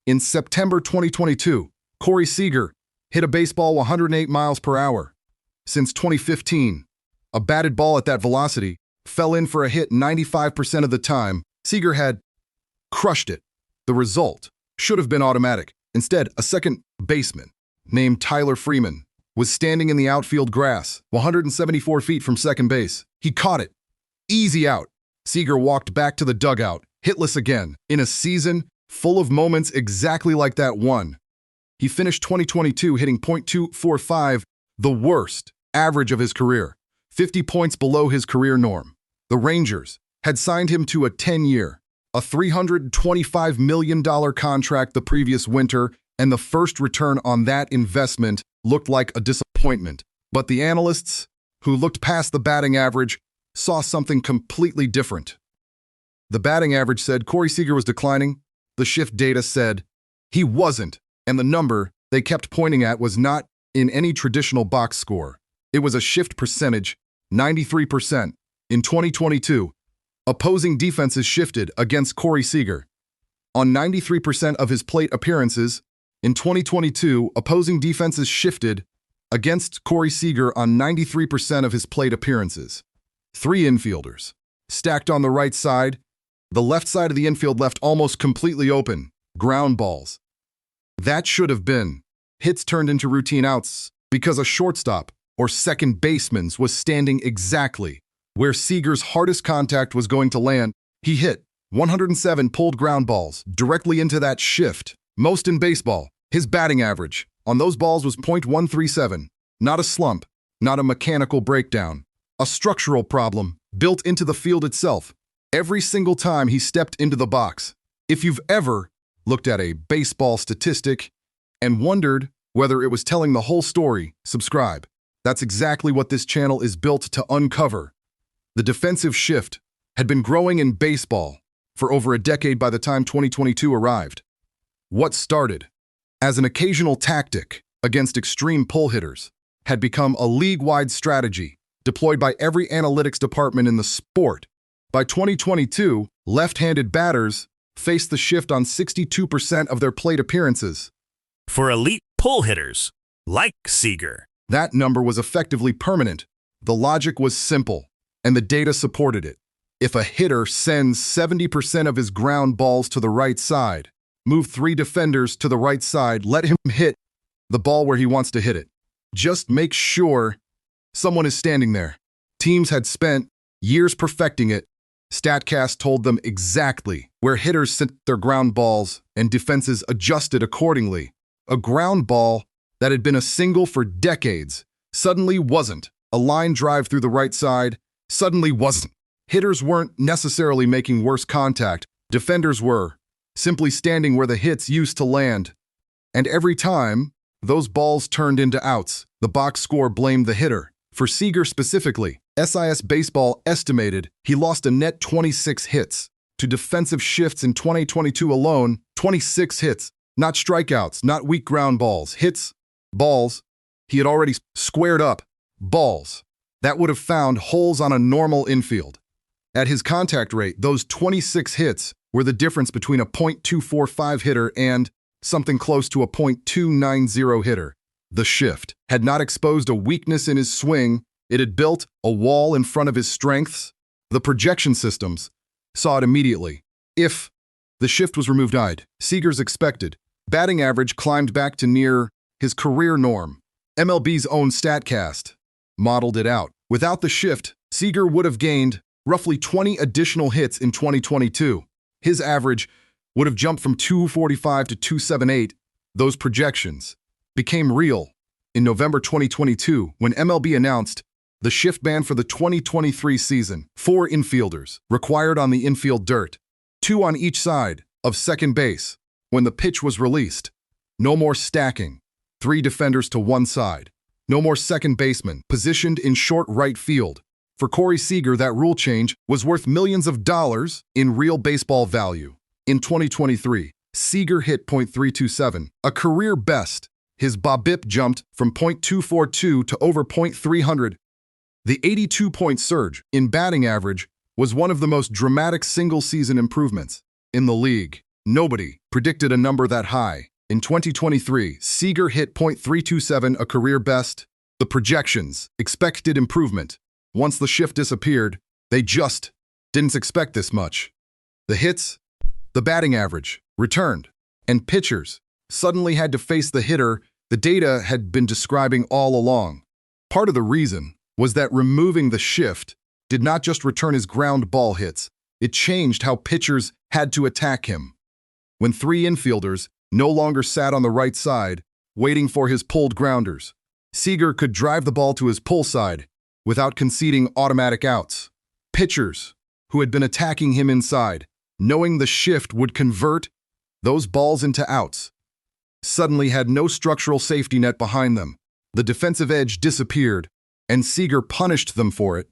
In September 2022, Corey Seager hit a baseball 108 miles per hour. Since 2015, a batted ball at that velocity fell in for a hit 95% of the time. Seager had crushed it. The result should have been automatic. Instead, a second baseman named Tyler Freeman was standing in the outfield grass, 174 feet from second base. He caught it. Easy out. Seager walked back to the dugout, hitless again, in a season full of moments exactly like that one. He finished 2022 hitting .245, the worst average of his career, 50 points below his career norm. The Rangers had signed him to a 10-year, a $325 million contract the previous winter, and the first return on that investment looked like a disappointment. But the analysts, who looked past the batting average, saw something completely different. The batting average said Corey Seager was declining. The shift data said he wasn't, and the number they kept pointing at was not in any traditional box score. It was a shift percentage, 93%. In 2022, opposing defenses shifted against Corey Seager. On 93% of his plate appearances, in 2022, opposing defenses shifted against Corey Seager on 93% of his plate appearances. 3 infielders stacked on the right side. The left side of the infield left almost completely open. Ground balls. That should have been hits turned into routine outs because a shortstop or second baseman was standing exactly where Seager's hardest contact was going to land. He hit 107 pulled ground balls directly into that shift, most in baseball. His batting average on those balls was .137, not a slump, not a mechanical breakdown, a structural problem built into the field itself. Every single time he stepped into the box. If you've ever looked at a baseball statistic and wondered whether it was telling the whole story, subscribe. That's exactly what this channel is built to uncover. The defensive shift had been growing in baseball for over a decade by the time 2022 arrived. What started as an occasional tactic against extreme pull hitters had become a league-wide strategy deployed by every analytics department in the sport. By 2022, left-handed batters faced the shift on 62% of their plate appearances. For elite pull hitters, like Seager, that number was effectively permanent. The logic was simple, and the data supported it. If a hitter sends 70% of his ground balls to the right side, move 3 defenders to the right side, let him hit the ball where he wants to hit it. Just make sure someone is standing there. Teams had spent years perfecting it. StatCast told them exactly where hitters sent their ground balls, and defenses adjusted accordingly. A ground ball that had been a single for decades suddenly wasn't. A line drive through the right side suddenly wasn't. Hitters weren't necessarily making worse contact. Defenders were simply standing where the hits used to land. And every time those balls turned into outs, the box score blamed the hitter. For Seager specifically, SIS Baseball estimated he lost a net 26 hits to defensive shifts in 2022 alone. 26 hits, not strikeouts, not weak ground balls, hits, balls. He had already squared up balls that would have found holes on a normal infield. At his contact rate, those 26 hits were the difference between a .245 hitter and something close to a .290 hitter. The shift had not exposed a weakness in his swing. It had built a wall in front of his strengths. The projection systems saw it immediately. If the shift was removed, Seager's expected batting average climbed back to near his career norm. MLB's own StatCast modeled it out. Without the shift, Seager would have gained roughly 20 additional hits in 2022. His average would have jumped from .245 to .278. Those projections became real in November 2022 when MLB announced the shift ban for the 2023 season. 4 infielders required on the infield dirt, 2 on each side of second base when the pitch was released. No more stacking, 3 defenders to one side. No more second baseman positioned in short right field. For Corey Seager, that rule change was worth millions of dollars in real baseball value. In 2023, Seager hit .327, a career best. His BABIP jumped from .242 to over .300. The 82-point surge in batting average was one of the most dramatic single-season improvements in the league. Nobody predicted a number that high. In 2023, Seager hit .327, a career best. The projections expected improvement. Once the shift disappeared, they just didn't expect this much. The hits, the batting average, returned, and pitchers suddenly had to face the hitter the data had been describing all along. Part of the reason was that removing the shift did not just return his ground ball hits, it changed how pitchers had to attack him. When three infielders no longer sat on the right side, waiting for his pulled grounders, Seager could drive the ball to his pull side without conceding automatic outs. Pitchers who had been attacking him inside, knowing the shift would convert those balls into outs, suddenly had no structural safety net behind them. The defensive edge disappeared, and Seager punished them for it.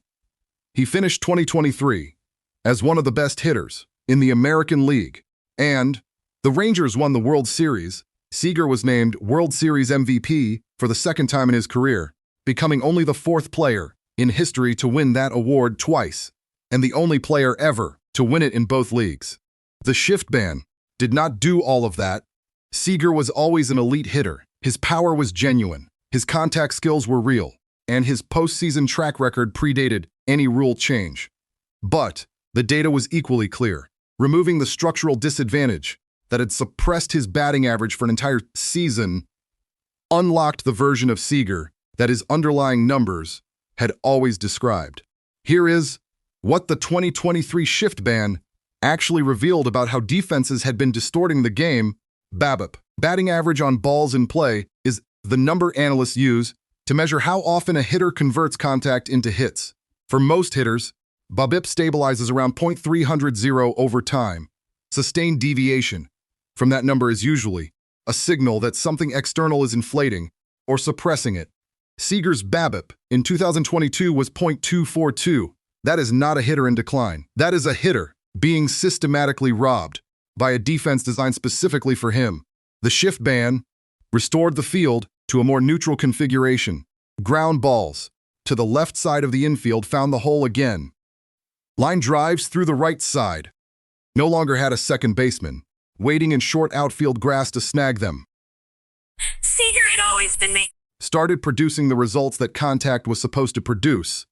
He finished 2023 as one of the best hitters in the American League, and the Rangers won the World Series. Seager was named World Series MVP for the second time in his career, becoming only the fourth player in history to win that award twice, and the only player ever to win it in both leagues. The shift ban did not do all of that. Seager was always an elite hitter. His power was genuine, his contact skills were real, and his postseason track record predated any rule change. But the data was equally clear. Removing the structural disadvantage that had suppressed his batting average for an entire season unlocked the version of Seager that his underlying numbers had always described. Here is what the 2023 shift ban actually revealed about how defenses had been distorting the game. BABIP, batting average on balls in play, is the number analysts use to measure how often a hitter converts contact into hits. For most hitters, BABIP stabilizes around .300 over time. Sustained deviation from that number is usually a signal that something external is inflating or suppressing it. Seager's BABIP in 2022 was .242. That is not a hitter in decline. That is a hitter being systematically robbed by a defense designed specifically for him. The shift ban restored the field to a more neutral configuration. Ground balls to the left side of the infield found the hole again. Line drives through the right side no longer had a second baseman waiting in short outfield grass to snag them. Seager had always been me. Started producing the results that contact was supposed to produce.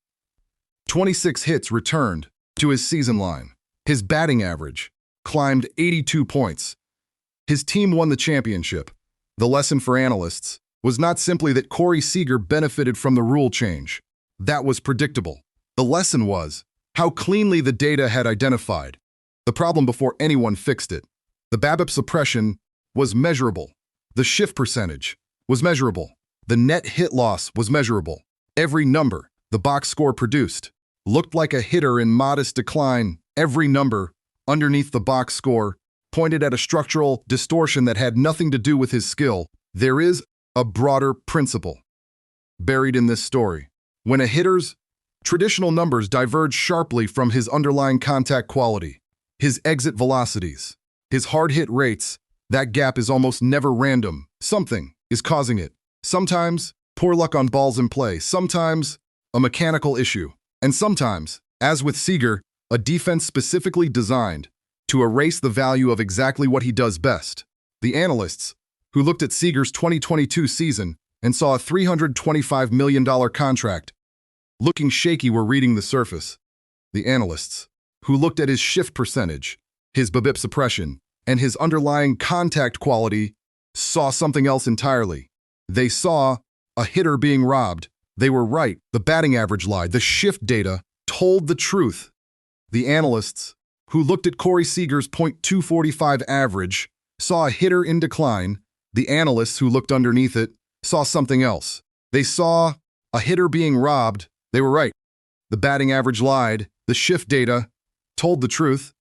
26 hits returned to his season line. His batting average climbed 82 points. His team won the championship. The lesson for analysts was not simply that Corey Seager benefited from the rule change. That was predictable. The lesson was how cleanly the data had identified the problem before anyone fixed it. The BABIP suppression was measurable. The shift percentage was measurable. The net hit loss was measurable. Every number the box score produced looked like a hitter in modest decline. Every number underneath the box score pointed at a structural distortion that had nothing to do with his skill. There is a broader principle buried in this story. When a hitter's traditional numbers diverge sharply from his underlying contact quality, his exit velocities, his hard hit rates, that gap is almost never random. Something is causing it. Sometimes poor luck on balls in play, sometimes a mechanical issue, and sometimes, as with Seager, a defense specifically designed to erase the value of exactly what he does best. The analysts, who looked at Seager's 2022 season and saw a $325 million contract, looking shaky, were reading the surface. The analysts, who looked at his shift percentage, his BABIP suppression, and his underlying contact quality, saw something else entirely. They saw a hitter being robbed. They were right. The batting average lied. The shift data told the truth. The analysts, who looked at Corey Seager's .245 average, saw a hitter in decline. The analysts who looked underneath it saw something else. They saw a hitter being robbed. They were right. The batting average lied. The shift data told the truth.